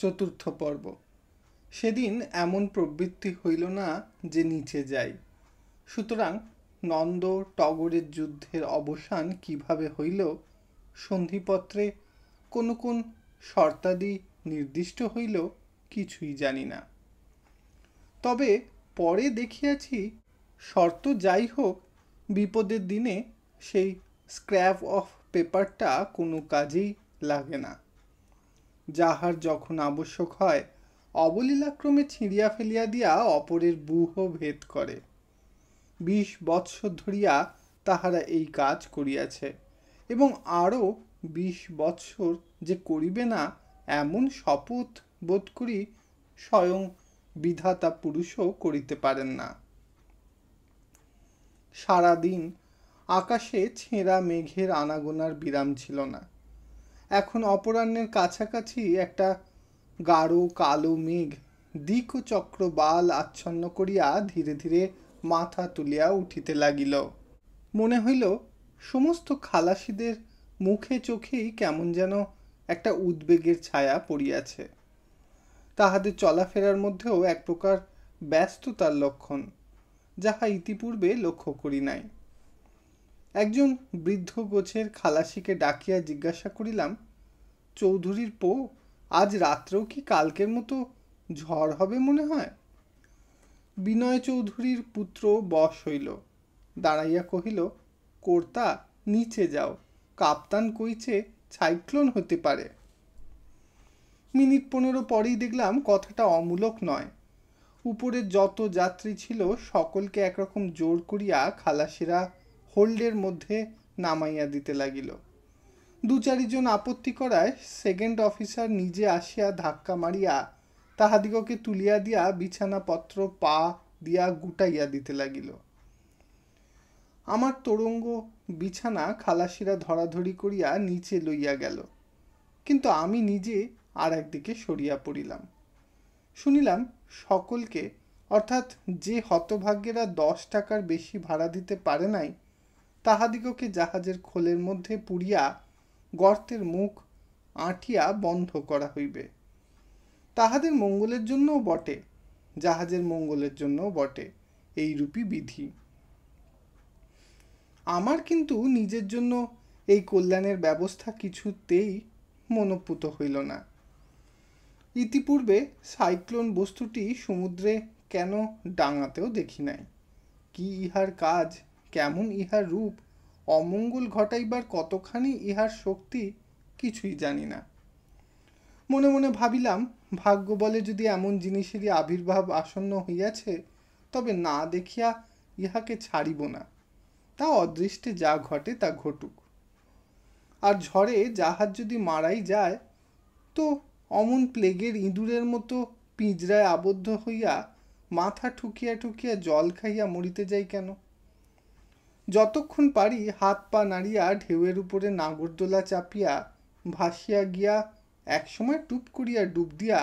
চতুর্থ পর্ব। সেদিন এমন প্রবৃত্তি হইল না যে নিচে যাই। সুতরাং নন্দ টগরের যুদ্ধের অবসান কিভাবে হইল, সন্ধিপত্রে কোন কোন শর্তাদি নির্দিষ্ট হইল, কিছুই জানি না। তবে পরে দেখিয়াছি, শর্ত যাই হোক, বিপদের দিনে সেই স্ক্র্যাপ অফ পেপারটা কোনো কাজেই লাগে না। যাহার যখন আবশ্যক হয়, অবলীলাক্রমে ছিঁড়িয়া ফেলিয়া দিয়া অপরের ব্যূহ ভেদ করে। 20 বৎসর ধরিয়া তাহারা এই কাজ করিয়াছে, এবং আরও 20 বৎসর যে করিবে না, এমন শপথ বোধ করি স্বয়ং বিধাতা পুরুষও করিতে পারেন না। সারাদিন আকাশে ছেঁড়া মেঘের আনাগোনার বিরাম ছিল না। এখন অপরাহ্নের কাছাকাছি একটা গাঢ় কালো মেঘ দিক ও চক্র বাল আচ্ছন্ন করিয়া ধীরে ধীরে মাথা তুলিয়া উঠিতে লাগিল। মনে হইল সমস্ত খালাসিদের মুখে চোখেই কেমন যেন একটা উদ্বেগের ছায়া পড়িয়াছে। তাহাদের চলাফেরার মধ্যেও এক প্রকার ব্যস্ততার লক্ষণ, যাহা ইতিপূর্বে লক্ষ্য করি নাই। একজন বৃদ্ধ গোছের খালাসিকে ডাকিয়া জিজ্ঞাসা করিলাম, চৌধুরীর পো, আজ রাত্রেও কি কালকের মতো ঝড় হবে মনে হয়? বিনয় চৌধুরীর পুত্র বশ হইল, দাঁড়াইয়া কহিল, কর্তা নিচে যাও, কাপ্তান কইছে সাইক্লোন হতে পারে। মিনিট 15 পরেই দেখলাম কথাটা অমূলক নয়। উপরের যত যাত্রী ছিল সকলকে একরকম জোর করিয়া খালাসিরা হোল্ডের মধ্যে নামাইয়া দিতে লাগিল। 2-4 জন আপত্তি করায় সেকেন্ড অফিসার নিজে আসিয়া ধাক্কা মারিয়া তাহাদিগকে তুলিয়া দিয়া বিছানাপত্র পা দিয়া গুটাইয়া দিতে লাগিল। আমার তোরঙ্গ বিছানা খালাসিরা ধরাধরি করিয়া নিচে লইয়া গেল, কিন্তু আমি নিজে আর একদিকে সরিয়া পড়িলাম। শুনিলাম সকলকে, অর্থাৎ যে হতভাগ্যেরা 10 টাকার বেশি ভাড়া দিতে পারে নাই, তাহাদিগকে জাহাজের খোলের মধ্যে পুরিয়া গর্তের মুখ আঁটিয়া বন্ধ করা হইবে। তাহাদের মঙ্গলের জন্যও বটে, জাহাজের মঙ্গলের জন্যও বটে, এইরূপই বিধি। আমার কিন্তু নিজের জন্য এই কল্যাণের ব্যবস্থা কিছুতেই মনোপুত হইল না। ইতিপূর্বে সাইক্লোন বস্তুটি সমুদ্রে কেন ডাঙাতেও দেখি নাই। কি ইহার কাজ, কেমন ইহার রূপ, অমঙ্গল ঘটাইবার কতখানি ইহার শক্তি, কিছুই জানি না। মনে মনে ভাবিলাম, ভাগ্য বলে যদি এমন জিনিসেরই আবির্ভাব আসন্ন হইয়াছে, তবে না দেখিয়া ইহাকে ছাড়িব না। তা অদৃষ্টে যা ঘটে তা ঘটুক। আর ঝড়ে জাহাজ যদি মারাই যায়, তো অমন প্লেগের ইঁদুরের মতো পিঁজরায় আবদ্ধ হইয়া মাথা ঠুকিয়া ঠুকিয়া জল খাইয়া মরিতে যাই কেন? যতক্ষণ পারি হাত পা নাড়িয়া ঢেউয়ের উপরে নাগরদোলা চাপিয়া ভাসিয়া গিয়া একসময় টুপ করিয়া ডুব দিয়া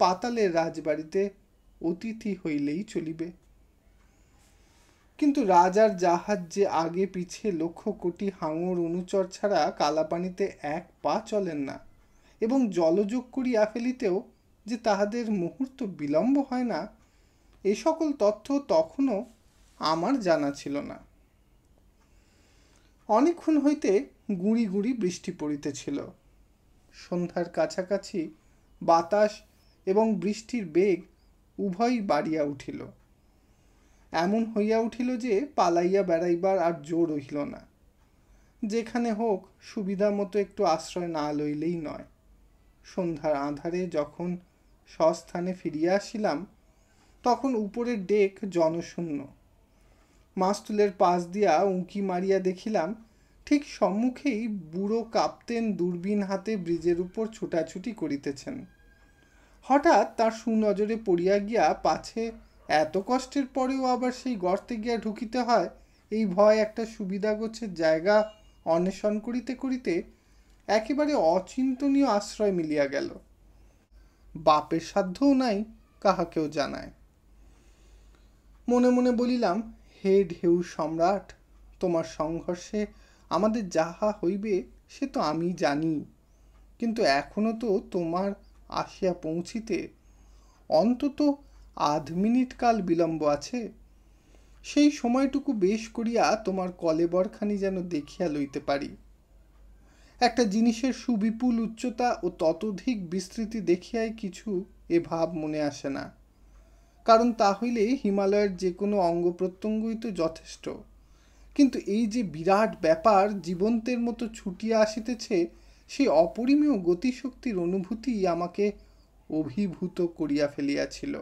পাতালের রাজবাড়িতে অতিথি হইলেই চলিবে। কিন্তু রাজার জাহাজ যে আগে পিছে লক্ষ কোটি হাঙর অনুচর ছাড়া কালাপানিতে এক পা চলেন না, এবং জলযোগ করিয়া ফেলিতেও যে তাহাদের মুহূর্ত বিলম্ব হয় না, এ সকল তথ্য তখনও আমার জানা ছিল না। অনেকক্ষণ হইতে গুঁড়ি গুঁড়ি বৃষ্টি পড়িতেছিল। সন্ধ্যার কাছাকাছি বাতাস এবং বৃষ্টির বেগ উভয়ই বাড়িয়া উঠিল। এমন হইয়া উঠিল যে পালাইয়া বেড়াইবার আর জোর রহিল না। যেখানে হোক সুবিধা মতো একটু আশ্রয় না লইলেই নয়। সন্ধ্যার আঁধারে যখন স্বস্থানে ফিরিয়া আসিলাম, তখন উপরের ডেক জনশূন্য। মাস্তুলের পাশ দিয়া উঁকি মারিয়া দেখিলাম, ঠিক সম্মুখেই বুড়ো কাপ্তেন দূরবীন হাতে ব্রিজের উপর ছুটাছুটি করিতেছেন। হঠাৎ তার সুনজরে পড়িয়া গিয়া পাছে এত কষ্টের পরেও আবার সেই গর্তে গিয়া ঢুকিতে হয়, এই ভয় একটা সুবিধা গোছের জায়গা অন্বেষণ করিতে করিতে একেবারে অচিন্তনীয় আশ্রয় মিলিয়া গেল। বাপের সাধ্যও নাই কাহাকেও জানায়। মনে মনে বলিলাম, হে ঢেউ সম্রাট, তোমার সংঘর্ষে আমাদের যাহা হইবে সে তো আমি জানি, কিন্তু এখনো তো তোমার আসিয়া পৌঁছিতে অন্তত আধ মিনিট কাল বিলম্ব আছে। সেই সময়টুকু বেশ করিয়া তোমার কলেবরখানি যেন দেখিয়া লইতে পারি। একটা জিনিসের সুবিপুল উচ্চতা ও ততোধিক বিস্তৃতি দেখিয়াই কিছু এ ভাব মনে আসে না, কারণ তা হইলে হিমালয়ের যে কোনো অঙ্গ প্রত্যঙ্গই তো যথেষ্ট। কিন্তু এই যে বিরাট ব্যাপার জীবন্তের মতো ছুটিয়া আসিতেছে, সেই অপরিমেয় গতিশক্তির অনুভূতি আমাকে অভিভূত করিয়া ফেলিয়াছিল।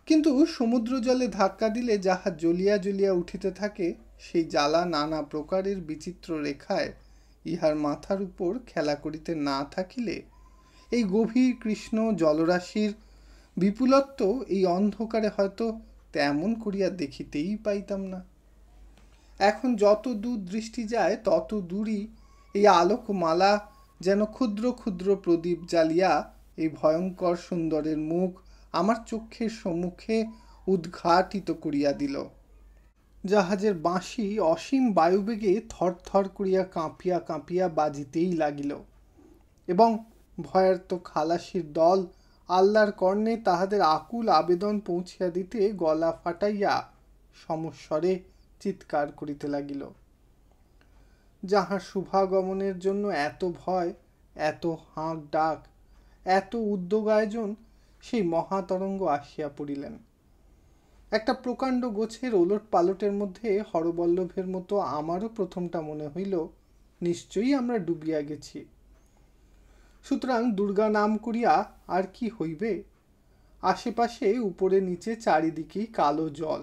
কিন্তু সমুদ্র জলে ধাক্কা দিলে যাহা জ্বলিয়া জ্বলিয়া উঠিতে থাকে, সেই জ্বালা নানা প্রকারের বিচিত্র রেখায় ইহার মাথার উপর খেলা করিতে না থাকিলে এই গভীর কৃষ্ণ জলরাশির বিপুলত্ব এই অন্ধকারে হয়তো তেমন করিয়া দেখিতেই পাইতাম না। এখন যত দূর দৃষ্টি যায় তত দূরই এই আলোকমালা যেন ক্ষুদ্র ক্ষুদ্র প্রদীপ জ্বালিয়া এই ভয়ঙ্কর সুন্দরের মুখ আমার চক্ষের সম্মুখে উদ্ঘাটিত করিয়া দিল। জাহাজের বাঁশি অসীম বায়ুবেগে থরথর করিয়া কাঁপিয়া কাঁপিয়া বাজিতেই লাগিল, এবং ভয়ার্ত খালাসির দল আল্লাহর কর্ণে তাহাদের আকুল আবেদন পৌঁছিয়া দিতে গলা ফাটাইয়া সমস্বরে চিৎকার করিতে লাগিল। যাহার শুভাগমনের জন্য এত ভয়, এত হাঁক ডাক, এত উদ্যোগ আয়োজন, সেই মহাতরঙ্গ আসিয়া পড়িলেন। একটা প্রকাণ্ড গোছের ওলট পালটের মধ্যে হরবল্লভের মতো আমারও প্রথমটা মনে হইল নিশ্চয়ই আমরা ডুবিয়া গেছি। সুতরাং দুর্গা নাম করিয়া আর কি হইবে? আশেপাশে উপরে নিচে চারিদিকেই কালো জল।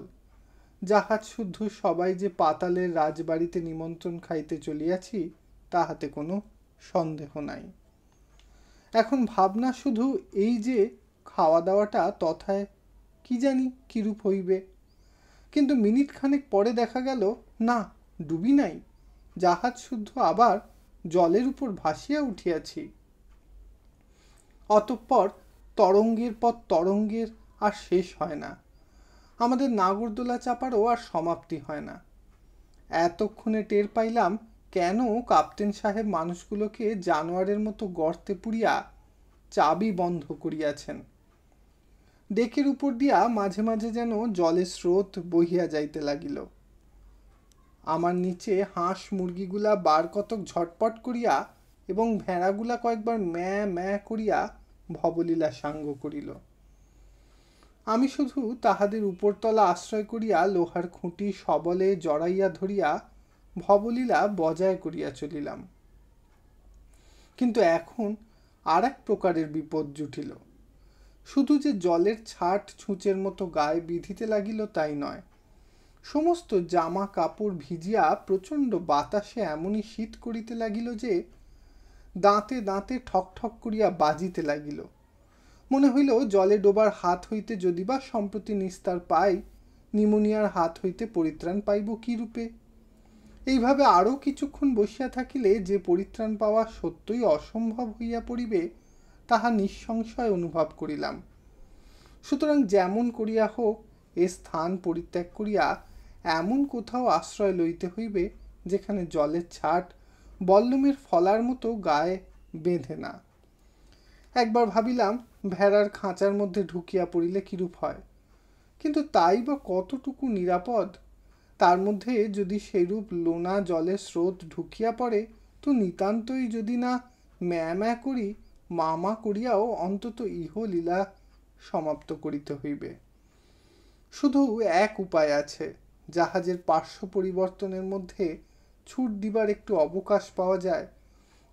জাহাজ শুদ্ধ সবাই যে পাতালের রাজবাড়িতে নিমন্ত্রণ খাইতে চলিয়াছি তাহাতে কোনো সন্দেহ নাই। এখন ভাবনা শুধু এই যে খাওয়া দাওয়াটা তথায় কি জানি কিরূপ হইবে। কিন্তু মিনিট খানেক পরে দেখা গেল না, ডুবি নাই, জাহাজ শুদ্ধ আবার জলের উপর ভাসিয়া উঠিয়াছি। অতঃপর তরঙ্গের পর তরঙ্গের আর শেষ হয় না, আমাদের নাগরদোলা চাপারও আর সমাপ্তি হয় না। এতক্ষণে টের পাইলাম কেন কাপ্তেন সাহেব মানুষগুলোকে জানোয়ারের মতো গর্তে পুরিয়া চাবি বন্ধ করিয়াছেন। ডেকের উপর দিয়া মাঝে মাঝে যেন জলের স্রোত বহিয়া যাইতে লাগিল। আমার নিচে হাঁস মুরগিগুলা বার কতক ঝটপট করিয়া এবং ভেড়াগুলা কয়েকবার ম্যা ম্যা করিয়া ভবলীলা সাঙ্গ করিল। আমি শুধু তাহাদের উপরতলা আশ্রয় করিয়া লোহার খুঁটি সবলে জড়াইয়া ধরিয়া ভবলীলা বজায় করিয়া চলিলাম। কিন্তু এখন আর এক প্রকারের বিপদ জুটিল। শুধু যে জলের ছাট ছুঁচের মতো গায়ে বিঁধিতে লাগিল তাই নয়, সমস্ত জামা কাপড় ভিজিয়া প্রচণ্ড বাতাসে এমনই শীত করিতে লাগিল যে দাঁতে দাঁতে ঠক ঠক করিয়া বাজিতে লাগিল। মনে হইল জলে ডোবার হাত হইতে যদি বা সম্প্রতি নিস্তার পাই, নিমোনিয়ার হাত হইতে পরিত্রাণ পাইব কি রূপে। এইভাবে আরও কিছুক্ষণ বসিয়া থাকিলে যে পরিত্রাণ পাওয়া সত্যই অসম্ভব হইয়া পড়িবে তাহা নিঃসংশয় অনুভব করিলাম। সুতরাং যেমন করিয়া হোক এ স্থান পরিত্যাগ করিয়া এমন কোথাও আশ্রয় লইতে হইবে যেখানে জলের ছাট বল্লমের ফলার মতো গায়ে বেঁধে না। একবার ভাবিলাম ভেড়ার খাঁচার মধ্যে ঢুকিয়া পড়িলে কিরূপ হয়, কিন্তু তাই বা কতটুকু নিরাপদ? তার মধ্যে যদি সেইরূপ লোনা জলের স্রোত ঢুকিয়া পড়ে তো নিতান্তই যদি না ম্যা ম্যা করি, মামা করিয়াও অন্তত ইহলীলা সমাপ্ত করিতে হইবে। শুধু এক উপায় আছে, জাহাজের পার্শ্ব পরিবর্তনের মধ্যে ছুট দিবার একটু অবকাশ পাওয়া যায়।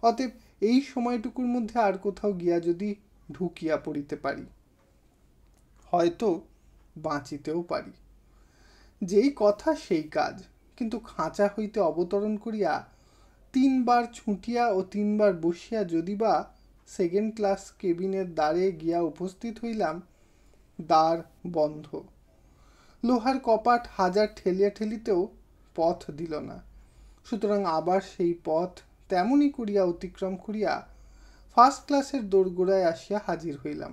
অতএব এই সময়টুকুর মধ্যে আর কোথাও গিয়া যদি ঢুকিয়া পড়িতে পারি, হয়তো বাঁচিতেও পারি। যেই কথা সেই কাজ। কিন্তু খাঁচা হইতে অবতরণ করিয়া 3 বার ছুটিয়া ও 3 বার বসিয়া যদি বা সেকেন্ড ক্লাস কেবিনের দ্বারে গিয়া উপস্থিত হইলাম, দ্বার বন্ধ। লোহার কপাট হাজার ঠেলিয়া ঠেলিতেও পথ দিল না। সুতরাং আবার সেই পথ তেমনি করিয়া অতিক্রম করিয়া ফার্স্ট ক্লাসের দোরগোড়ায় আসিয়া হাজির হইলাম।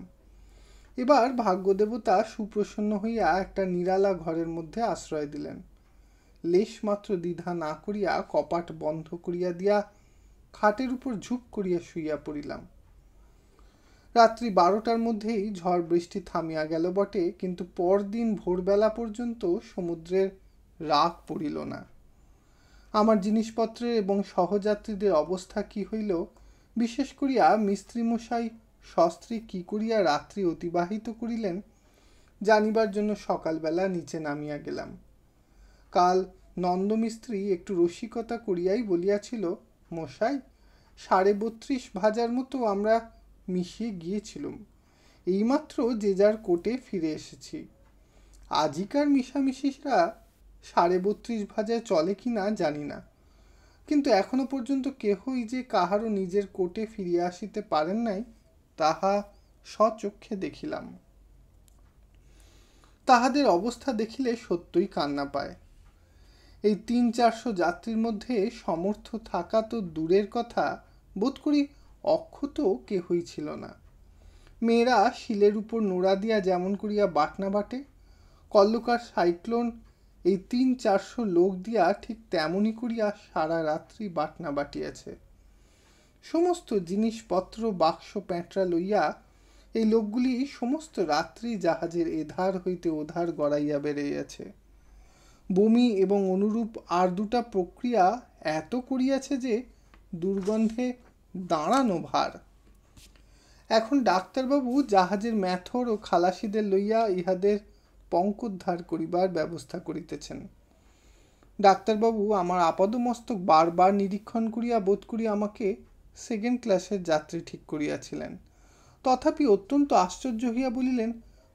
এবার ভাগ্যদেবতা সুপ্রসন্ন হইয়া একটা নিরালা ঘরের মধ্যে আশ্রয় দিলেন। লেশমাত্র দ্বিধা না করিয়া কপাট বন্ধ করিয়া দিয়া খাটের উপর ঝুপ করিয়া শুইয়া পড়িলাম। রাত্রি 12টার মধ্যেই ঝড় বৃষ্টি থামিয়া গেল বটে, কিন্তু পরদিন ভোরবেলা পর্যন্ত সমুদ্রের রাগ পড়িল না। আমার জিনিসপত্রের এবং সহযাত্রীদের অবস্থা কি হইল, বিশেষ করিয়া মিস্ত্রিমশাই সস্ত্রী কি করিয়া রাত্রি অতিবাহিত করিলেন, জানিবার জন্য সকালবেলা নিচে নামিয়া গেলাম। কাল নন্দমিস্ত্রি একটু রসিকতা করিয়াই বলিয়াছিল, মশাই 32.5 ভাজার মতো আমরা মিশিয়ে গিয়েছিলাম, এইমাত্র যে যার কোটে ফিরে এসেছি। আজিকার মিশামিশিরা 32.5 ভাজায় চলে কি না জানি না, কিন্তু এখনো পর্যন্ত কেহই যে কাহারও নিজের কোটে ফিরিয়া আসিতে পারেন নাই, তাহা স্বচক্ষে দেখিলাম। তাহাদের অবস্থা দেখিলে সত্যই কান্না পায়। এই 300-400 যাত্রীর মধ্যে সমর্থ থাকা তো দূরের কথা, বোধ করি অক্ষত কেহই ছিল না। মেয়েরা শিলের উপর নোড়া দিয়া যেমন করিয়া বাটনা বাটে, কল্লকার সাইক্লোন এই 300-400 লোক দিয়া ঠিক তেমনই করিয়া সারা রাত্রি বাটনা বাটিয়াছে। সমস্ত জিনিসপত্র বাক্স প্যাঁটরা লইয়া এই লোকগুলি সমস্ত রাত্রি জাহাজের এধার হইতে ওধার গড়াইয়া বেড়াইয়াছে। বমি এবং অনুরূপ আর দুটা প্রক্রিয়া এত করিয়াছে যে দুর্গন্ধে দাঁড়ানো ভার। এখন ডাক্তারবাবু জাহাজের ম্যাথর ও খালাসিদের লইয়া ইহাদের পঙ্কোদ্ধার করিবার ব্যবস্থা করিতেছেন। ডাক্তারবাবু আমার আপাদমস্তক বারবার নিরীক্ষণ করিয়া বোধ করি আমাকে 2nd ক্লাসের যাত্রী ঠিক করিয়াছিলেন। তথাপি অত্যন্ত আশ্চর্য হইয়া বলিলেন,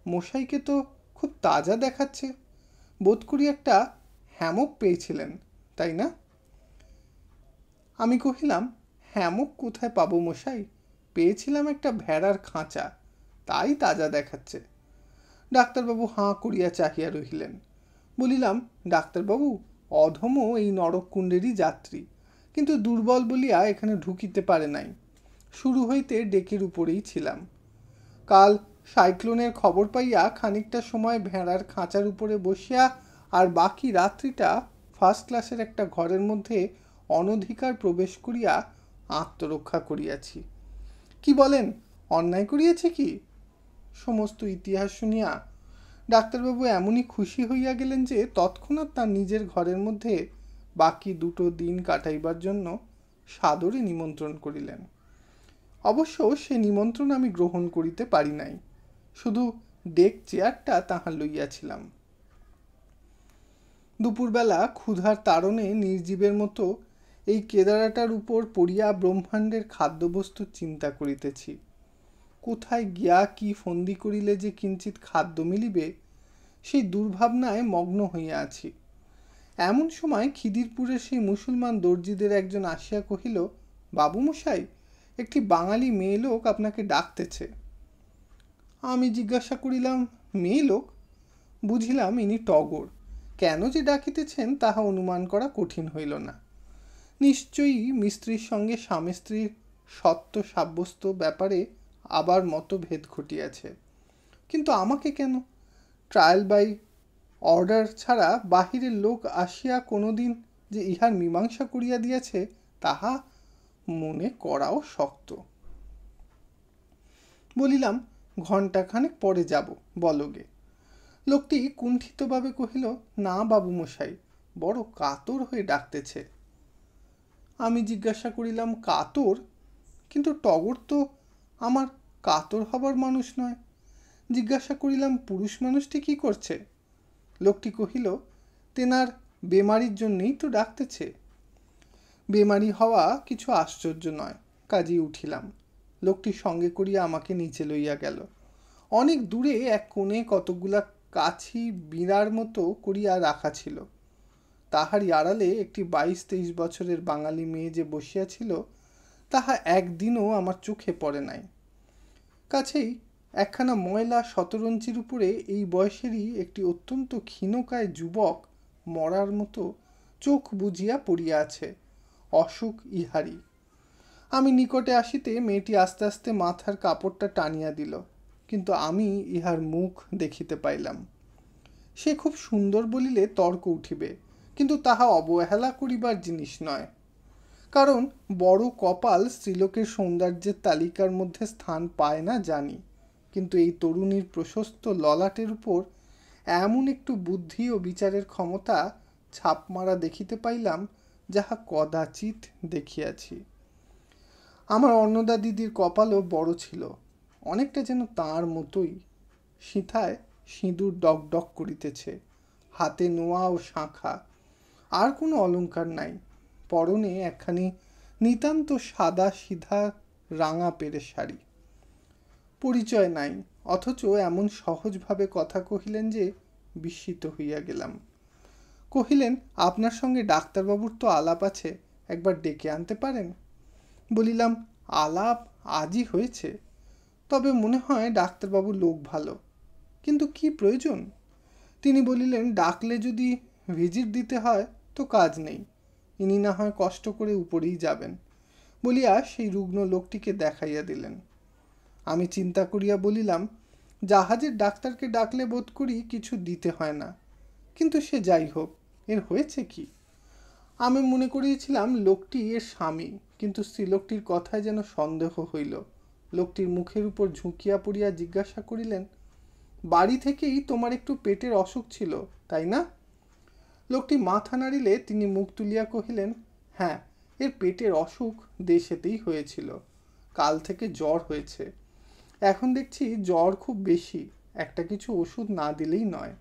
মশাইকে তো খুব তাজা দেখাচ্ছে, বোধ করি একটা হ্যামক পেয়েছিলেন, তাই না? আমি কহিলাম, হ্যামক কোথায় পাবো মশাই, পেয়েছিলাম একটা ভেড়ার খাঁচা, তাই তাজা দেখাচ্ছে। ডাক্তারবাবু হাঁ করিয়া চাহিয়া রহিলেন। বলিলাম, ডাক্তারবাবু অধমও এই নরককুণ্ডেরই যাত্রী, কিন্তু দুর্বল বলিয়া এখানে ঢুকিতে পারে নাই, শুরু হইতে ডেকের উপরেই ছিলাম। কাল সাইক্লোনের খবর পাইয়া খানিকটা সময় ভেড়ার খাঁচার উপরে বসিয়া আর বাকি রাত্রিটা 1st ক্লাসের একটা ঘরের মধ্যে অনধিকার প্রবেশ করিয়া আত্মরক্ষা করিয়াছি। কি বলেন, অন্যায় করিয়াছে কি? সমস্ত ইতিহাস শুনিয়া ডাক্তারবাবু এমনই খুশি হইয়া গেলেন যে তৎক্ষণাৎ তার নিজের ঘরের মধ্যে বাকি 2 দিন কাটাইবার জন্য সাদরে নিমন্ত্রণ করিলেন। অবশ্য সে নিমন্ত্রণ আমি গ্রহণ করিতে পারি নাই, শুধু ডেক চেয়ারটা তাহা লইয়াছিলাম। দুপুরবেলা ক্ষুধার তাড়নে নির্জীবের মতো এই কেদারাটার উপর পড়িয়া ব্রহ্মাণ্ডের খাদ্যবস্তুর চিন্তা করিতেছি। কোথায় গিয়া কি ফন্দি করিলে যে কিঞ্চিত খাদ্য মিলিবে, সেই দুর্ভাবনায় মগ্ন হইয়া আছি। এমন সময় খিদিরপুরের সেই মুসলমান দর্জিদের একজন আসিয়া কহিল, বাবুমশাই, একটি বাঙালি মেয়ে লোক আপনাকে ডাকতেছে। আমি জিজ্ঞাসা করিলাম, মেয়ে লোক? বুঝিলাম ইনি টগর। কেন যে ডাকিতেছেন তাহা অনুমান করা কঠিন হইল না। নিশ্চয়ই মিস্ত্রির সঙ্গে স্বামী স্ত্রীর সত্য সাব্যস্ত ব্যাপারে আবার মতভেদ ঘটিয়াছে। কিন্তু আমাকে কেন? ট্রায়াল বাই অর্ডার ছাড়া বাহিরের লোক আসিয়া কোনোদিন যে ইহার মীমাংসা করিয়া দিয়াছে তাহা মনে করাও শক্ত। বলিলাম, ঘণ্টাখানেক পরে যাব, বলগে। লোকটি কুণ্ঠিতভাবে কহিল, না বাবুমশাই, বড় কাতর হয়ে ডাকতেছে। আমি জিজ্ঞাসা করিলাম, কাতর? কিন্তু টগর তো আমার কাতর হবার মানুষ নয়। জিজ্ঞাসা করিলাম, পুরুষ মানুষটি কি করছে? লোকটি কহিল, তেনার বেমারির জন্যেই তো ডাকতেছে। বেমারি হওয়া কিছু আশ্চর্য নয়, কাজেই উঠিলাম। লোকটি সঙ্গে করিয়া আমাকে নিচে লইয়া গেল। অনেক দূরে এক কোণে কতকগুলা কাছি বিড়ার মতো করিয়া রাখা ছিল। তাহারই আড়ালে একটি 22-23 বছরের বাঙালি মেয়ে যে বসিয়াছিল, তাহা একদিনও আমার চোখে পড়ে নাই। কাছেই একখানা ময়লা শতরঞ্চির উপরে এই বয়সেরই একটি অত্যন্ত ক্ষীণকায় যুবক মরার মতো চোখ বুজিয়া পড়িয়া আছে। অসুখ ইহারই। আমি নিকটে আসিতে মেয়েটি আস্তে আস্তে মাথার কাপড়টা টানিয়া দিল, কিন্তু আমি ইহার মুখ দেখিতে পাইলাম। সে খুব সুন্দর বলিলে তর্ক উঠিবে, কিন্তু তাহা অবহেলা করিবার জিনিস নয়। কারণ বড় কপাল স্ত্রীলোকের সৌন্দর্যের তালিকার মধ্যে স্থান পায় না জানি, কিন্তু এই তরুণীর প্রশস্ত ললাটের উপর এমন একটু বুদ্ধি ও বিচারের ক্ষমতা ছাপ মারা দেখিতে পাইলাম, যাহা কদাচিৎ দেখিয়াছি। আমার অন্নদা দিদির কপালও বড় ছিল, অনেকটা যেন তাঁর মতোই। সিঁথায় সিঁদুর ডক ডক করিতেছে, হাতে নোয়া ও শাঁখা, আর কোনো অলংকার নাই। পরনে একখানি নিতান্ত সাদা সিধা রাঙা পেরে শাড়ি। পরিচয় নাই, অথচ এমন সহজভাবে কথা কহিলেন যে বিস্মিত হইয়া গেলাম। কহিলেন, আপনার সঙ্গে ডাক্তারবাবুর তো আলাপ আছে, একবার ডেকে আনতে পারেন? বলিলাম, আলাপ আজই হয়েছে, তবে মনে হয় ডাক্তারবাবু লোক ভালো, কিন্তু কি প্রয়োজন? তিনি বলিলেন, ডাকলে যদি ভিজিট দিতে হয় তো কাজ নেই, ইনি না হয় কষ্ট করে উপরেই যাবেন, বলিয়া সেই রুগ্ন লোকটিকে দেখাইয়া দিলেন। আমি চিন্তা করিয়া বলিলাম, জাহাজের ডাক্তারকে ডাকলে বোধ করি কিছু দিতে হয় না, কিন্তু সে যাই হোক, এর হয়েছে কি? আমি মনে করিয়েছিলাম লোকটি এর স্বামী, কিন্তু স্ত্রীলোকটির কথায় যেন সন্দেহ হইল। লোকটির মুখের উপর ঝুঁকিয়া পড়িয়া জিজ্ঞাসা করিলেন, বাড়ি থেকেই তোমার একটু পেটের অসুখ ছিল, তাই না? লোকটি মাথা নাড়িলে তিনি মুখ তুলিয়া কহিলেন, হ্যাঁ, এর পেটের অসুখ দেশেতেই হয়েছিল, কাল থেকে জ্বর হয়েছে। এখন দেখছি জ্বর খুব বেশি, একটা কিছু ওষুধ না দিলেই নয়।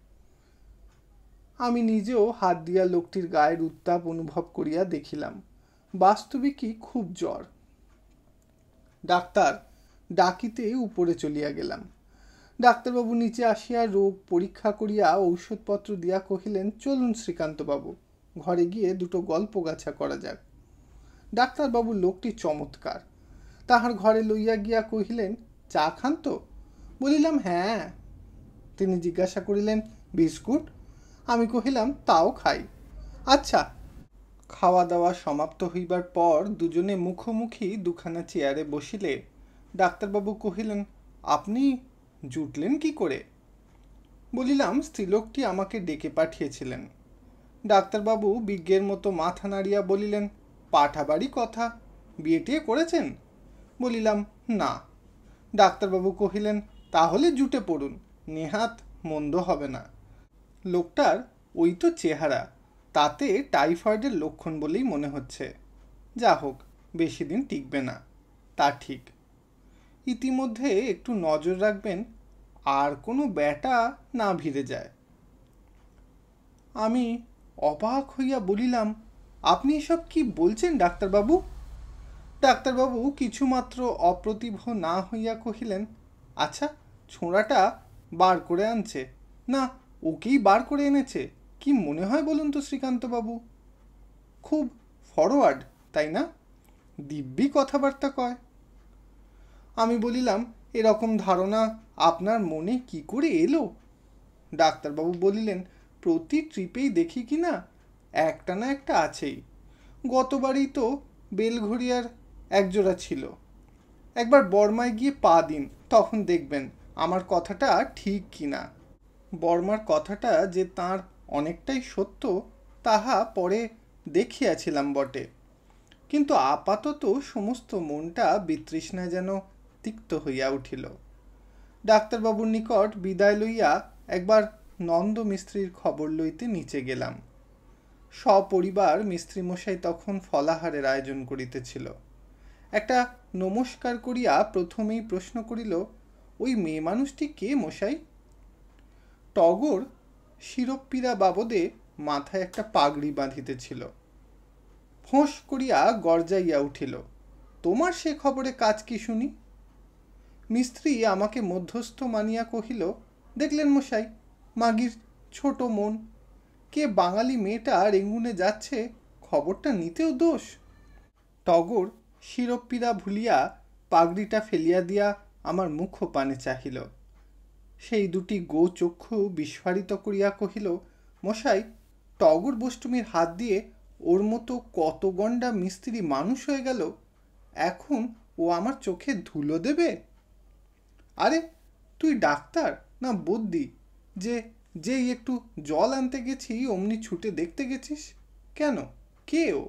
আমি নিজেও হাত দিয়া লোকটির গায়ের উত্তাপ অনুভব করিয়া দেখিলাম, বাস্তবিকই খুব জ্বর। ডাক্তার ডাকিতে উপরে চলিয়া গেলাম। ডাক্তারবাবু নিচে আসিয়া রোগ পরীক্ষা করিয়া ঔষধপত্র দিয়া কহিলেন, চলুন শ্রীকান্তবাবু, ঘরে গিয়ে দুটো গল্প গাছা করা যাক। ডাক্তারবাবু লোকটি চমৎকার, তাহার ঘরে লইয়া গিয়া কহিলেন, চা খান তো? বলিলাম, হ্যাঁ। তিনি জিজ্ঞাসা করিলেন, বিস্কুট? আমি কহিলাম, তাও খাই। আচ্ছা। খাওয়া দাওয়া সমাপ্ত হইবার পর দুজনে মুখোমুখি দুখানা চেয়ারে বসিলে ডাক্তারবাবু কহিলেন, আপনি জুটলেন কি করে? বলিলাম, স্ত্রীলোকটি আমাকে ডেকে পাঠিয়েছিলেন। ডাক্তারবাবু বিজ্ঞের মতো মাথা নাড়িয়া বলিলেন, পাঠাবাড়ি কথা, বিয়ে টিয়ে করেছেন? বলিলাম, না। ডাক্তারবাবু কহিলেন, তাহলে জুটে পড়ুন, নেহাত মন্দ হবে না। লোকটার ওই তো চেহারা, তাতে টাইফয়েডের লক্ষণ বলেই মনে হচ্ছে। যা হোক, বেশি দিন টিকবে না, তা ঠিক। ইতিমধ্যে একটু নজর রাখবেন আর কোনো ব্যাটা না ভিড়ে যায়। আমি অবাক হইয়া বলিলাম, আপনি এসব কি বলছেন ডাক্তারবাবু? ডাক্তারবাবু কিছুমাত্র অপ্রতিভ না হইয়া কহিলেন, আচ্ছা, ছোঁড়াটা বার করে আনছে না, ওকেই বার করে এনেছে, কি মনে হয় বলুন তো শ্রীকান্তবাবু? খুব ফরওয়ার্ড, তাই না? দিব্যি কথাবার্তা কয়। আমি বলিলাম, এরকম ধারণা আপনার মনে কি করে এলো? ডাক্তারবাবু বলিলেন, প্রতি ট্রিপেই দেখি কি না একটা না একটা আছেই। গতবারই তো বেলঘড়িয়ার একজোড়া ছিল। একবার বর্মায় গিয়ে পা দিন, তখন দেখবেন আমার কথাটা ঠিক কিনা। বর্মার কথাটা যে তাঁর অনেকটাই সত্য তাহা পরে দেখিয়াছিলাম বটে, কিন্তু আপাতত সমস্ত মনটা বিতৃষ্ণায় যেন তিক্ত হইয়া উঠিল। ডাক্তারবাবুর নিকট বিদায় লইয়া একবার নন্দ মিস্ত্রির খবর লইতে নিচে গেলাম। সপরিবার মিস্ত্রিমশাই তখন ফলাহারের আয়োজন করিতেছিল। একটা নমস্কার করিয়া প্রথমেই প্রশ্ন করিল, ওই মেয়ে মানুষটি কে মশাই? টগর শিরোপীড়া বাবদে মাথায় একটা পাগড়ি বাঁধিতেছিল। ফোঁস করিয়া গর্জাইয়া উঠিল, তোমার সে খবরে কাজ কি শুনি? মিস্ত্রি আমাকে মধ্যস্থ মানিয়া কহিল, দেখলেন মশাই, মাগির ছোট মন, কে বাঙালি মেয়েটা রেঙ্গুনে যাচ্ছে, খবরটা নিতেও দোষ। টগর শিরোপীড়া ভুলিয়া পাগড়িটা ফেলিয়া দিয়া আমার মুখ পানে চাহিল। সেই দুটি গো চক্ষু বিস্ফারিত করিয়া কহিল, মশাই, টগর বষ্টমীর হাত দিয়ে ওর মতো কত গন্ডা মিস্ত্রি মানুষ হয়ে গেল, এখন ও আমার চোখে ধুলো দেবে? আরে, তুই ডাক্তার না বদ্যি যে যেই একটু জল আনতে গেছি অমনি ছুটে দেখতে গেছিস? কেন, কে ও?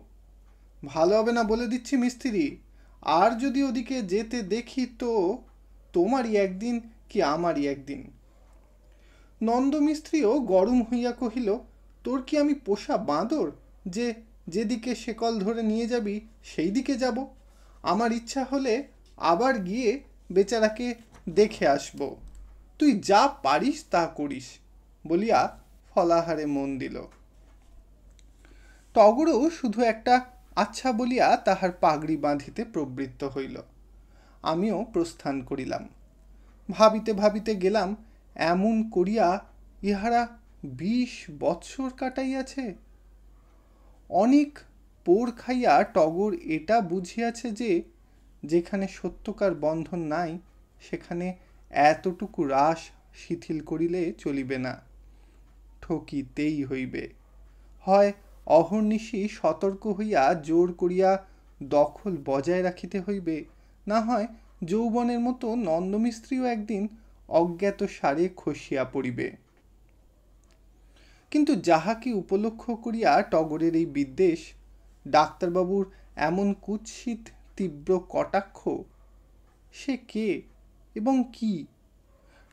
ভালো হবে না বলে দিচ্ছি মিস্ত্রি। আর যদি ওদিকে যেতে দেখি তো তোমারই একদিন কি আমারই একদিন। নন্দমিস্ত্রিও গরম হইয়া কহিল, তোর কি আমি পোষা বাঁদর যে যেদিকে শেকল ধরে নিয়ে যাবি সেই দিকে যাব? আমার ইচ্ছা হলে আবার গিয়ে বেচারাকে দেখে আসব। তুই যা পারিস তা করিস বলিয়া ফলাহারে মন দিল। টগরও শুধু একটা আচ্ছা বলিয়া তাহার পাগড়ি বাঁধিতে প্রবৃত্ত হইল। আমিও প্রস্থান করিলাম। ভাবিতে ভাবিতে গেলাম, এমন করিয়া ইহারা 20 বৎসর কাটাইয়াছে। অনেক পোড় খাইয়া টগর এটা বুঝিয়াছে যে যেখানে সত্যকার বন্ধন নাই সেখানে এতটুকু রাস শিথিল করিলে চলিবে না, ঠকিতেই হইবে। হয় অহর্নিশি সতর্ক হইয়া জোর করিয়া দখল বজায় রাখিতে হইবে, না হয় যৌবনের মতো নন্দমিস্ত্রিও একদিন অজ্ঞাত সারে খসিয়া পড়িবে। কিন্তু যাহাকে উপলক্ষ করিয়া টগরের এই বিদ্বেষ, ডাক্তারবাবুর এমন কুৎসিত তীব্র কটাক্ষ, সে কে এবং কি?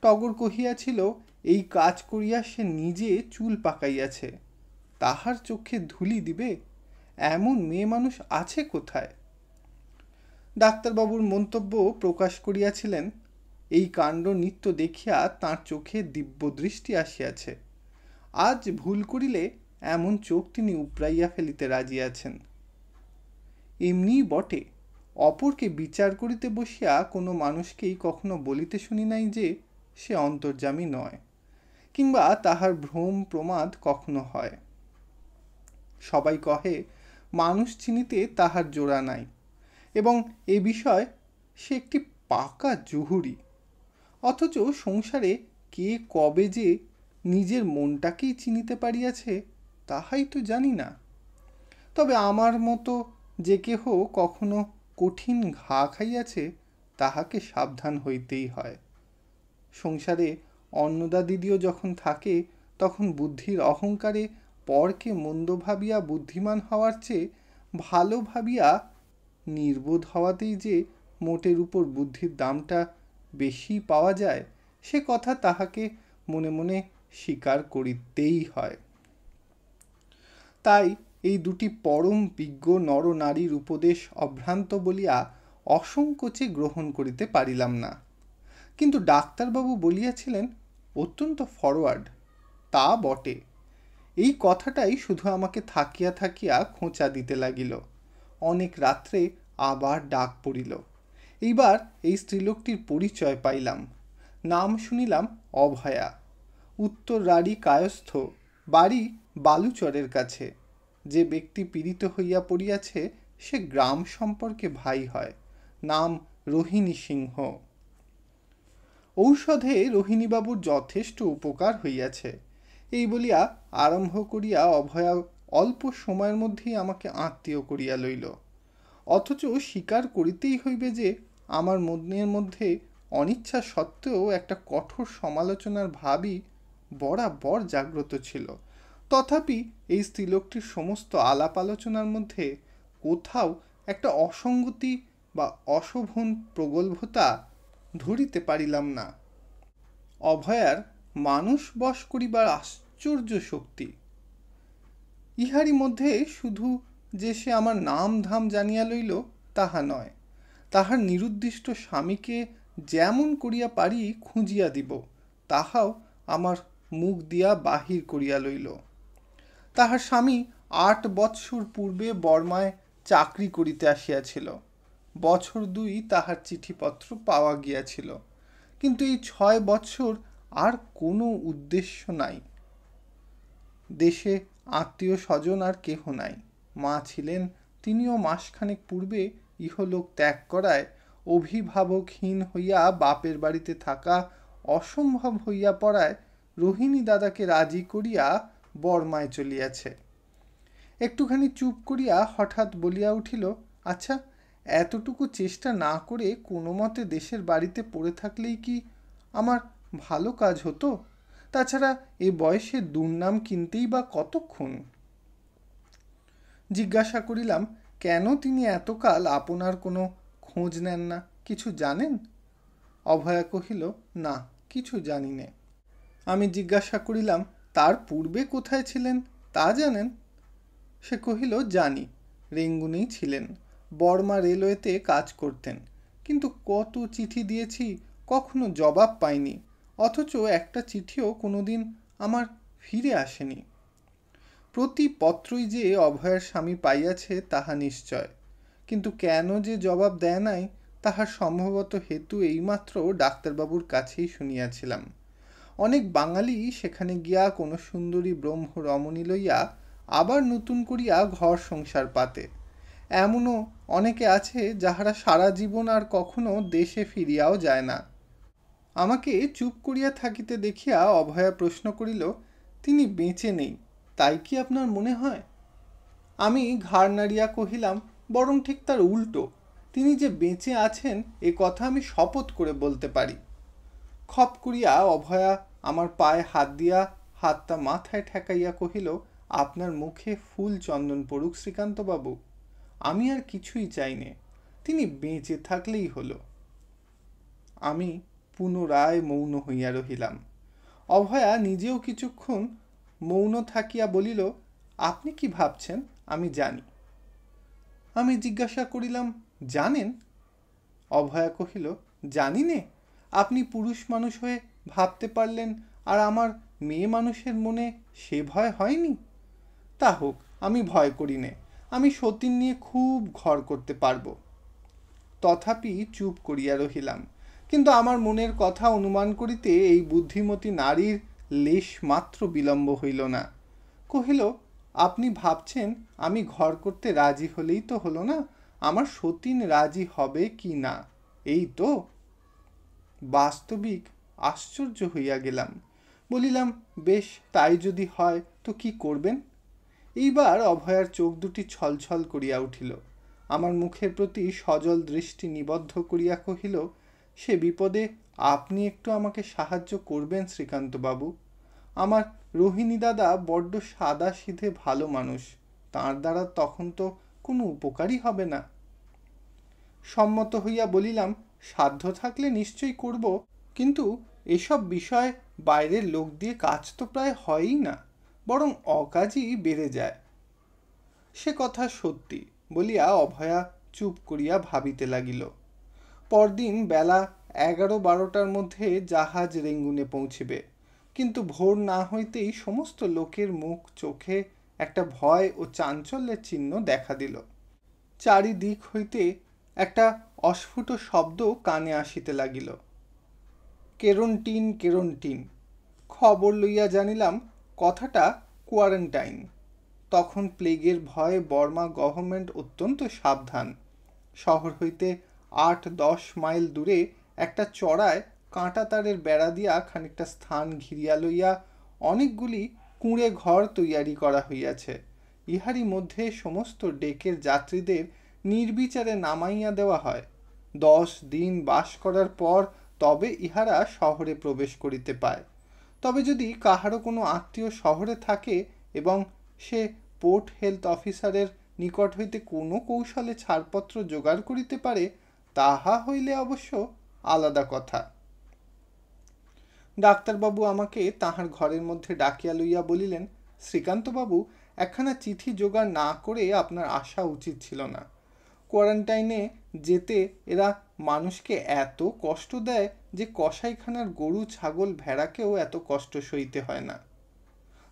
টগর কহিয়াছিল এই কাজ করিয়া সে নিজে চুল পাকাইয়াছে, তাহার চোখে ধুলি দিবে এমন মেয়ে মানুষ আছে কোথায়? ডাক্তারবাবুর মন্তব্য প্রকাশ করিয়াছিলেন, এই কাণ্ড নিত্য দেখিয়া তাঁর চোখে দিব্য দৃষ্টি আসিয়াছে। আজ ভুল করিলে এমন চোখ তিনি উপড়াইয়া ফেলিতে রাজি আছেন। এমনিই বটে, অপরকে বিচার করিতে বসিয়া কোনো মানুষকেই কখনো বলিতে শুনি নাই যে সে অন্তর্যামী নয়, কিংবা তাহার ভ্রম প্রমাদ কখনো হয়। সবাই কহে মানুষ চিনিতে তাহার জোড়া নাই, এবং এ বিষয় সে একটি পাকা জহুরি। অথচ সংসারে কে কবে যে নিজের মনটাকেই চিনিতে পারিয়াছে তাহাই তো জানি না। তবে আমার মতো যে কেহ কখনো কঠিন ঘা খাইয়াছে তাহাকে সাবধান হইতেই হয়। সংসারে অন্নদা দিদিও যখন থাকে তখন বুদ্ধির অহংকারে পরকে মন্দ ভাবিয়া বুদ্ধিমান হওয়ার চেয়ে ভালো ভাবিয়া নির্বোধ হওয়াতেই যে মোটের উপর বুদ্ধির দামটা বেশি পাওয়া যায়, সে কথা তাহাকে মনে মনে স্বীকার করিতেই হয়। তাই এই দুটি পরম বিজ্ঞ নরনারীর উপদেশ অভ্রান্ত বলিয়া অসংকোচে গ্রহণ করিতে পারিলাম না। কিন্তু ডাক্তারবাবু বলিয়াছিলেন অত্যন্ত ফরওয়ার্ড, তা বটে। এই কথাটাই শুধু আমাকে থাকিয়া থাকিয়া খোঁচা দিতে লাগিল। অনেক রাত্রে আবার ডাক পড়িল। এইবার এই স্ত্রীলোকটির পরিচয় পাইলাম। নাম শুনিলাম অভয়া, উত্তর রাঢ়ী কায়স্থ, বাড়ি বালুচরের কাছে। যে ব্যক্তি পীড়িত হইয়া পড়িয়াছে সে গ্রাম সম্পর্কে ভাই হয়। নাম রোহিণী সিংহ। ঔষধে রোহিণীবাবুর যথেষ্ট উপকার হইয়াছে, এই বলিয়া আরম্ভ করিয়া অভয়া অল্প সময়ের মধ্যেই আমাকে আত্মীয় করিয়া লইল। অথচ স্বীকার করিতেই হইবে যে আমার মনের মধ্যে অনিচ্ছা সত্ত্বেও একটা কঠোর সমালোচনার ভাবই বরাবর জাগ্রত ছিল। তথাপি এই স্ত্রীলোকটির সমস্ত আলাপ আলোচনার মধ্যে কোথাও একটা অসঙ্গতি বা অশোভন প্রগল্ভতা ধরিতে পারিলাম না। অভয়ার মানুষ বশ করিবার আশ্চর্য শক্তি। ইহারই মধ্যে শুধু যে সে আমার নাম ধাম জানিয়া লইল তাহা নয়, তাহার নিরুদ্দিষ্ট স্বামীকে যেমন করিয়া পারি খুঁজিয়া দিব তাহাও আমার মুখ দিয়া বাহির করিয়া লইল। তাহার স্বামী 8 বৎসর পূর্বে বর্মায় চাকরি করিতে আসিয়াছিল। বছর 2 তাহার চিঠিপত্র পাওয়া গিয়াছিল, কিন্তু এই 6 বৎসর আর কোনো উদ্দেশ্য নাই। দেশে আত্মীয় স্বজন আর কেহ নাই। মা ছিলেন, তিনিও মাসখানেক পূর্বে ইহলোক ত্যাগ করায় অভিভাবকহীন হইয়া বাপের বাড়িতে থাকা অসম্ভব হইয়া পড়ায় রোহিণী দাদাকে রাজি করিয়া বর্মায় চলিয়াছে। একটুখানি চুপ করিয়া হঠাৎ বলিয়া উঠিল, আচ্ছা, এতটুকু চেষ্টা না করে কোনো মতে দেশের বাড়িতে পড়ে থাকলেই কি আমার ভালো কাজ হতো? তাছাড়া এ বয়সে দুর্নাম কিনতেই বা কতক্ষণ? জিজ্ঞাসা করিলাম, কেন তিনি এতকাল আপনার কোনো খোঁজ নেন না, কিছু জানেন? অভয়া কহিল, না, কিছু জানি নে। আমি জিজ্ঞাসা করিলাম, তার পূর্বে কোথায় ছিলেন তা জানেন? সে কহিল, জানি, রেঙ্গুনেই ছিলেন, বর্মা রেলওয়েতে কাজ করতেন। কিন্তু কত চিঠি দিয়েছি, কখনো জবাব পাইনি, অথচ একটা চিঠিও কোনোদিন আমার ফিরে আসেনি। প্রতি পত্রই যে অভয়ার স্বামী পাইয়াছে তাহা নিশ্চয়, কিন্তু কেন যে জবাব দেয় নাই তাহার সম্ভবত হেতু এইমাত্র ডাক্তারবাবুর কাছেই শুনিয়াছিলাম। অনেক বাঙালি সেখানে গিয়া কোনো সুন্দরী ব্রহ্ম রমণী লইয়া আবার নতুন করিয়া ঘর সংসার পাতে। এমনও অনেকে আছে যাহারা সারা জীবন আর কখনো দেশে ফিরিয়াও যায় না। আমাকে চুপ করিয়া থাকিতে দেখিয়া অভয়া প্রশ্ন করিল, তিনি বেঁচে নেই তাই কি আপনার মনে হয়? আমি ঘাড় নাড়িয়া কহিলাম, বরং ঠিক তার উল্টো, তিনি যে বেঁচে আছেন এ কথা আমি শপথ করে বলতে পারি। খপ করিয়া অভয়া আমার পায়ে হাত দিয়া হাতটা মাথায় ঠেকাইয়া কহিল, আপনার মুখে ফুল চন্দন পড়ুক শ্রীকান্তবাবু, আমি আর কিছুই চাই নে, তিনি বেঁচে থাকলেই হলো। আমি পুনরায় মৌন হইয়া রহিলাম। অভয়া নিজেও কিছুক্ষণ মৌন থাকিয়া বলিল, আপনি কি ভাবছেন আমি জানি। আমি জিজ্ঞাসা করিলাম, জানেন? অভয়া কহিল, জানি নে, আপনি পুরুষ মানুষ হয়ে ভাবতে পারলেন, আর আমার মেয়ে মানুষের মনে সে ভয় হয়নি? তা হোক, আমি ভয় করি নে, আমি সতীন নিয়ে খুব ঘর করতে পারবো। তথাপি চুপ করিয়া রহিলাম, কিন্তু আমার মনের কথা অনুমান করিতে এই বুদ্ধিমতী নারীর লেশ মাত্র বিলম্ব হইল না। কহিল, আপনি ভাবছেন আমি ঘর করতে রাজি হলেই তো হলো না, আমার সতীন রাজি হবে কি না, এই তো। বাস্তবিক আশ্চর্য হইয়া গেলাম। বলিলাম, বেশ, তাই যদি হয় তো কি করবেন? এইবার অভয়ার চোখ দুটি ছলছল করিয়া উঠিল। আমার মুখের প্রতি সজল দৃষ্টি নিবদ্ধ করিয়া কহিল, সে বিপদে আপনি একটু আমাকে সাহায্য করবেন শ্রীকান্তবাবু। আমার রোহিণী দাদা বড্ড সাদা সিধে ভালো মানুষ, তাঁর দ্বারা তখন তো কোনো উপকারই হবে না। সম্মত হইয়া বলিলাম, সাধ্য থাকলে নিশ্চয়ই করব, কিন্তু এসব বিষয় বাইরের লোক দিয়ে কাজ তো প্রায় হয়ই না, বরং অকাজই বেড়ে যায়। সে কথা সত্যি বলিয়া অভয়া চুপ করিয়া ভাবিতে লাগিল। পরদিন বেলা 11-12টার মধ্যে জাহাজ রেঙ্গুনে পৌঁছিবে, কিন্তু ভোর না হইতেই সমস্ত লোকের মুখ চোখে একটা ভয় ও চাঞ্চল্যের চিহ্ন দেখা দিল। চারিদিক হইতে একটা অস্ফুট শব্দ কানে আসিতে লাগিল, কেরোন্টিন কেরোন্টিন। খবর লইয়া জানিলাম কথাটা কোয়ারেন্টাইন। তখন প্লেগের ভয়ে বর্মা গভর্নমেন্ট অত্যন্ত সাবধান। শহর হইতে 8-10 মাইল দূরে একটা চড়ায় কাঁটা তারের বেড়া দিয়া খানিকটা স্থান ঘিরিয়া লইয়া অনেকগুলি কুঁড়ে ঘর তৈয়ারি করা হইয়াছে। ইহারই মধ্যে সমস্ত ডেকের যাত্রীদের নির্বিচারে নামাইয়া দেওয়া হয়। 10 দিন বাস করার পর তবে ইহারা শহরে প্রবেশ করিতে পায়। তবে যদি কাহারও কোনো আত্মীয় শহরে থাকে এবং সে পোর্ট হেলথ অফিসারের নিকট হইতে কোনো কৌশলে ছাড়পত্র জোগাড় করিতে পারে, তাহা হইলে অবশ্য আলাদা কথা। ডাক্তারবাবু আমাকে তাহার ঘরের মধ্যে ডাকিয়া লইয়া বলিলেন, শ্রীকান্তবাবু, একখানা চিঠি জোগাড় না করে আপনার আসা উচিত ছিল না। কোয়ারেন্টাইনে যেতে এরা মানুষকে এত কষ্ট দেয় যে কসাইখানার গরু ছাগল ভেড়াকেও এত কষ্ট সইতে হয় না।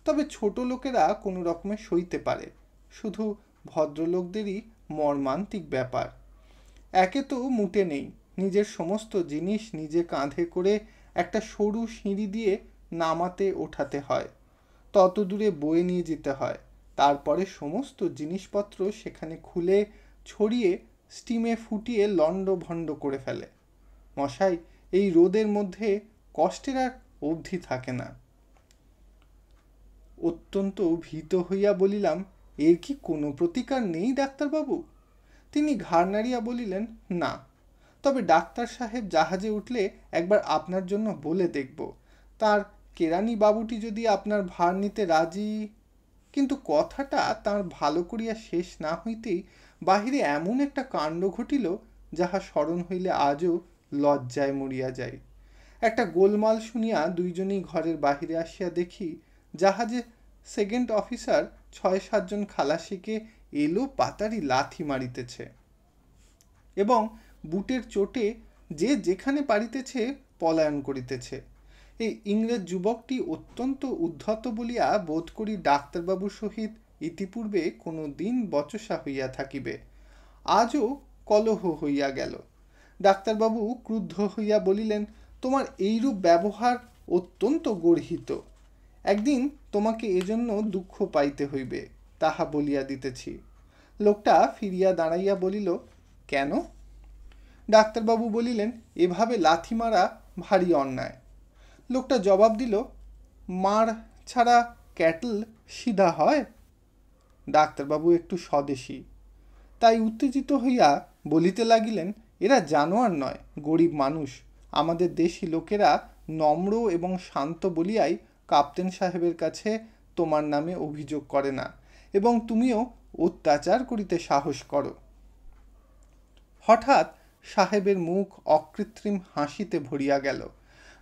তবে ছোট লোকেরা কোনো রকমে সইতে পারে, শুধু ভদ্রলোকদেরই মর্মান্তিক ব্যাপার। একে তো মুটে নেই, নিজের সমস্ত জিনিস নিজে কাঁধে করে একটা সরু সিঁড়ি দিয়ে নামাতে ওঠাতে হয়, তত দূরে বয়ে নিয়ে যেতে হয়, তারপরে সমস্ত জিনিসপত্র সেখানে খুলে ছড়িয়ে স্টিমে ফুটিয়ে লণ্ডভণ্ড করে ফেলে। মশাই, এই রোদের মধ্যে কষ্টের আর অবধি থাকে না। অত্যন্ত ভীত হইয়া বলিলাম, এর কি কোনো প্রতিকার নেই ডাক্তারবাবু? তিনি ঘাড় নাড়িয়া বলিলেন, না, তবে ডাক্তার সাহেব জাহাজে উঠলে একবার আপনার জন্য বলে দেখব, তার কেরানি বাবুটি যদি আপনার ভার নিতে রাজি। কিন্তু কথাটা তার ভালো করিয়া শেষ না হইতেই বাহিরে এমন একটা কাণ্ড ঘটিল, যাহা স্মরণ হইলে আজও লজ্জায় মরিয়া যায়। একটা গোলমাল শুনিয়া দুইজনেই ঘরের বাহিরে আসিয়া দেখি, জাহাজে সেকেন্ড অফিসার ৬-৭ জন খালাসিকে এলো পাতারি লাথি মারিতেছে, এবং বুটের চোটে যে যেখানে পারিতেছে পলায়ন করিতেছে। এই ইংরেজ যুবকটি অত্যন্ত উদ্ধত বলিয়া বোধ করি ডাক্তারবাবুর সহিত ইতিপূর্বে কোনো দিন বচসা হইয়া থাকিবে। আজও কলহ হইয়া গেল। ডাক্তারবাবু ক্রুদ্ধ হইয়া বলিলেন, তোমার এইরূপ ব্যবহার অত্যন্ত গর্হিত। একদিন তোমাকে এজন্য দুঃখ পাইতে হইবে, তাহা বলিয়া দিতেছি। লোকটা ফিরিয়া দাঁড়াইয়া বলিল, কেন? ডাক্তারবাবু বলিলেন, এভাবে লাথি মারা ভারী অন্যায়। লোকটা জবাব দিল, মার ছাড়া ক্যাটল সিধা হয়? ডাক্তারবাবু একটু স্বদেশী, তাই উত্তেজিত হইয়া বলিতে লাগিলেন, এরা জানোয়ার নয়, গরিব মানুষ। আমাদের দেশি লোকেরা নম্র এবং শান্ত বলিয়াই কাপ্তেন সাহেবের কাছে তোমার নামে অভিযোগ করে না, এবং তুমিও অত্যাচার করিতে সাহস করো। হঠাৎ সাহেবের মুখ অকৃত্রিম হাসিতে ভরিয়া গেল।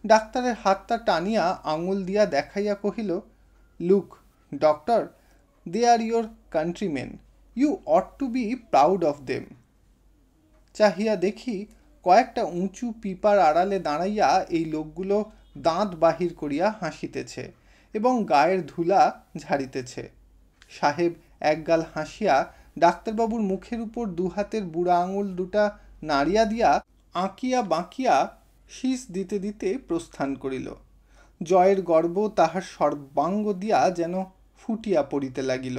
ডাক্তারের হাতটা টানিয়া আঙুল দিয়া দেখাইয়া কহিল, look doctor, they are your countrymen, you ought to be proud of them. চাহিয়া দেখি কয়েকটা উঁচু পিপার আড়ালে দাঁড়াইয়া এই লোকগুলো দাঁত বাহির করিয়া হাসিতেছে এবং গায়ের ধুলা ঝাড়িতেছে। সাহেব একগাল হাসিয়া ডাক্তারবাবুর মুখের উপর দুহাতের বুড়া আঙুল দুটা নাড়িয়া দিয়া আঁকিয়া বাঁকিয়া শীষ দিতে দিতে প্রস্থান করিল। জয়ের গর্ব তাহার সর্বাঙ্গ দিয়া যেন ফুটিয়া পড়িতে লাগিল।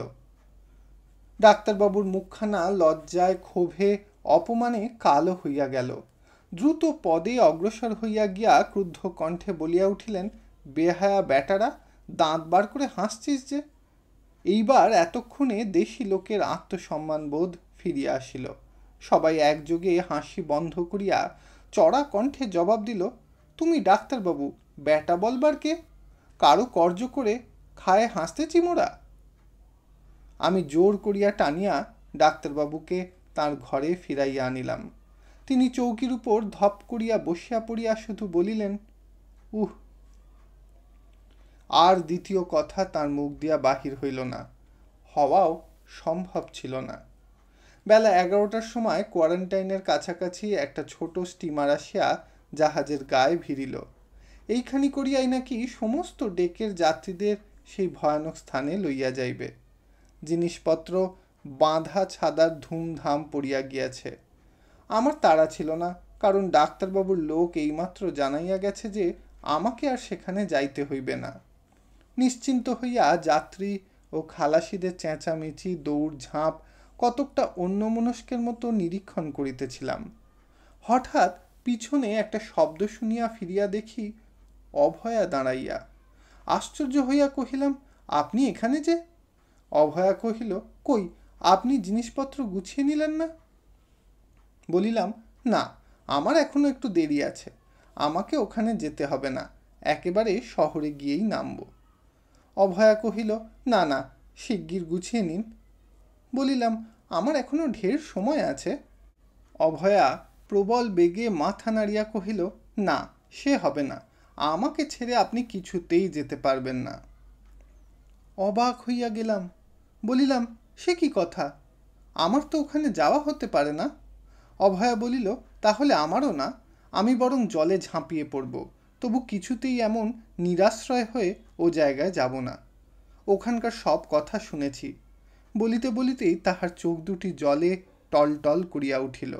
ডাক্তারবাবুর মুখখানা লজ্জায়, ক্ষোভে, অপমানে কালো হইয়া গেল। দ্রুত পদে অগ্রসর হইয়া গিয়া ক্রুদ্ধ কণ্ঠে বলিয়া উঠিলেন, বেহায়া ব্যাটারা, দাঁত বার করে হাসছিস যে? এইবার এতক্ষণে দেশি লোকের আত্মসম্মান বোধ ফিরিয়া আসিল। সবাই একযোগে হাসি বন্ধ করিয়া চড়া কণ্ঠে জবাব দিল, তুমি ডাক্তারবাবু, ব্যাটা বলবার কে? কারো কর্জ করে খায় হাসতেছি মোরা? আমি জোর করিয়া টানিয়া ডাক্তারবাবুকে তাঁর ঘরে ফিরাইয়া আনিলাম। তিনি চৌকির উপর ধপ করিয়া বসিয়া পড়িয়া শুধু বলিলেন, উহ। আর দ্বিতীয় কথা তার মুখ দিয়া বাহির হইল না, হওয়াও সম্ভব ছিল না। বেলা 11টার সময় কোয়ারেন্টাইনের কাছাকাছি একটা ছোট স্টিমার আসিয়া জাহাজের গায়ে ভিড়িল। এইখানি করিয়াই নাকি সমস্ত ডেকের যাত্রীদের সেই ভয়ানক স্থানে লইয়া যাইবে। জিনিসপত্র বাঁধা ছাদার ধুমধাম পড়িয়া গিয়াছে। আমার তাড়া ছিল না, কারণ ডাক্তারবাবুর লোক এইমাত্র জানাইয়া গেছে যে আমাকে আর সেখানে যাইতে হইবে না। নিশ্চিন্ত হইয়া যাত্রী ও খালাসিদের চেঁচামেচি, দৌড় ঝাঁপ কতকটা অন্যমনস্কের মতো নিরীক্ষণ করিতেছিলাম। হঠাৎ পিছনে একটা শব্দ শুনিয়া ফিরিয়া দেখি অভয়া দাঁড়াইয়া। আশ্চর্য হইয়া কহিলাম, আপনি এখানে যে? অভয়া কহিল, কই, আপনি জিনিসপত্র গুছিয়ে নিলেন না? বলিলাম, না, আমার এখনো একটু দেরি আছে, আমাকে ওখানে যেতে হবে না, একেবারে শহরে গিয়েই নামব। অভয়া কহিল, না না, শিগগির গুছিয়ে নিন। বলিলাম, আমার এখনো ঢের সময় আছে। অভয়া প্রবল বেগে মাথা নাড়িয়া কহিল, না, সে হবে না, আমাকে ছেড়ে আপনি কিছুতেই যেতে পারবেন না। অবাক হইয়া গেলাম। বলিলাম, সে কি কথা, আমার তো ওখানে যাওয়া হতে পারে না। অভয়া বলিল, তাহলে আমারও না, আমি বরং জলে ঝাঁপিয়ে পড়ব, তবু কিছুতেই এমন নিরাশ্রয় হয়ে ও জায়গায় যাব না। ওখানকার সব কথা শুনেছি। বলিতে বলিতেই তাহার চোখ দুটি জলে টলটল করিয়া উঠিল।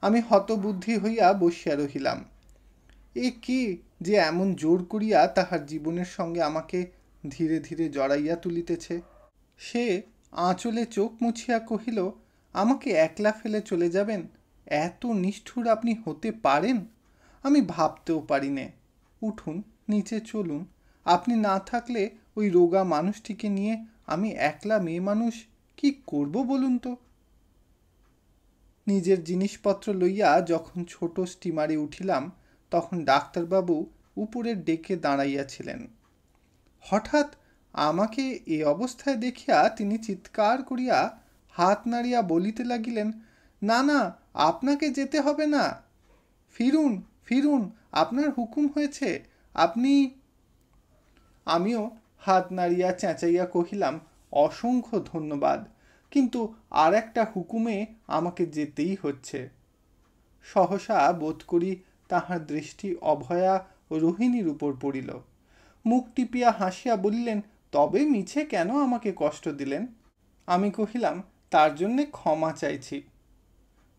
আমি হতবুদ্ধি হইয়া বসিয়া রহিলাম। এ কে যে এমন জোর করিয়া তাহার জীবনের সঙ্গে আমাকে ধীরে ধীরে জড়াইয়া তুলিতেছে? সে আঁচলে চোখ মুছিয়া কহিল, আমাকে একলা ফেলে চলে যাবেন? এত নিষ্ঠুর আপনি হতে পারেন? আমি ভাবতেও পারি নে। উঠুন, নিচে চলুন। আপনি না থাকলে ওই রোগা মানুষটিকে নিয়ে আমি একলা মেয়ে মানুষ কি করব বলুন তো? নিজের জিনিসপত্র লইয়া যখন ছোট স্টিমারে উঠিলাম, তখন ডাক্তারবাবু উপরের ডেকে দাঁড়াইয়াছিলেন। হঠাৎ আমাকে এ অবস্থায় দেখিয়া তিনি চিৎকার করিয়া হাত নাড়িয়া বলিতে লাগিলেন, না না, আপনাকে যেতে হবে না, ফিরুন ফিরুন, আপনার হুকুম হয়েছে, আপনি। আমিও হাত নাড়িয়া চেঁচাইয়া কহিলাম, অসংখ্য ধন্যবাদ, কিন্তু আর একটা হুকুমে আমাকে যেতেই হচ্ছে। সহসা বোধ করি তাহার দৃষ্টি অভয়া রোহিণীর উপর পড়িল। মুখ টিপিয়া হাসিয়া বলিলেন, তবে মিছে কেন আমাকে কষ্ট দিলেন? আমি কহিলাম, তার জন্যে ক্ষমা চাইছি।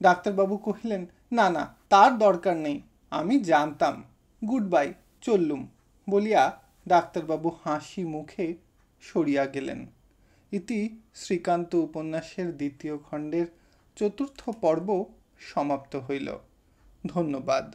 ডাক্তারবাবু কহিলেন, না না, তার দরকার নেই, আমি জানতাম, গুড বাই, চললুম, বলিয়া ডাক্তারবাবু হাসি মুখে সরিয়া গেলেন। ইতি শ্রীকান্ত উপন্যাসের দ্বিতীয় খণ্ডের চতুর্থ পর্ব সমাপ্ত হইল। ধন্যবাদ।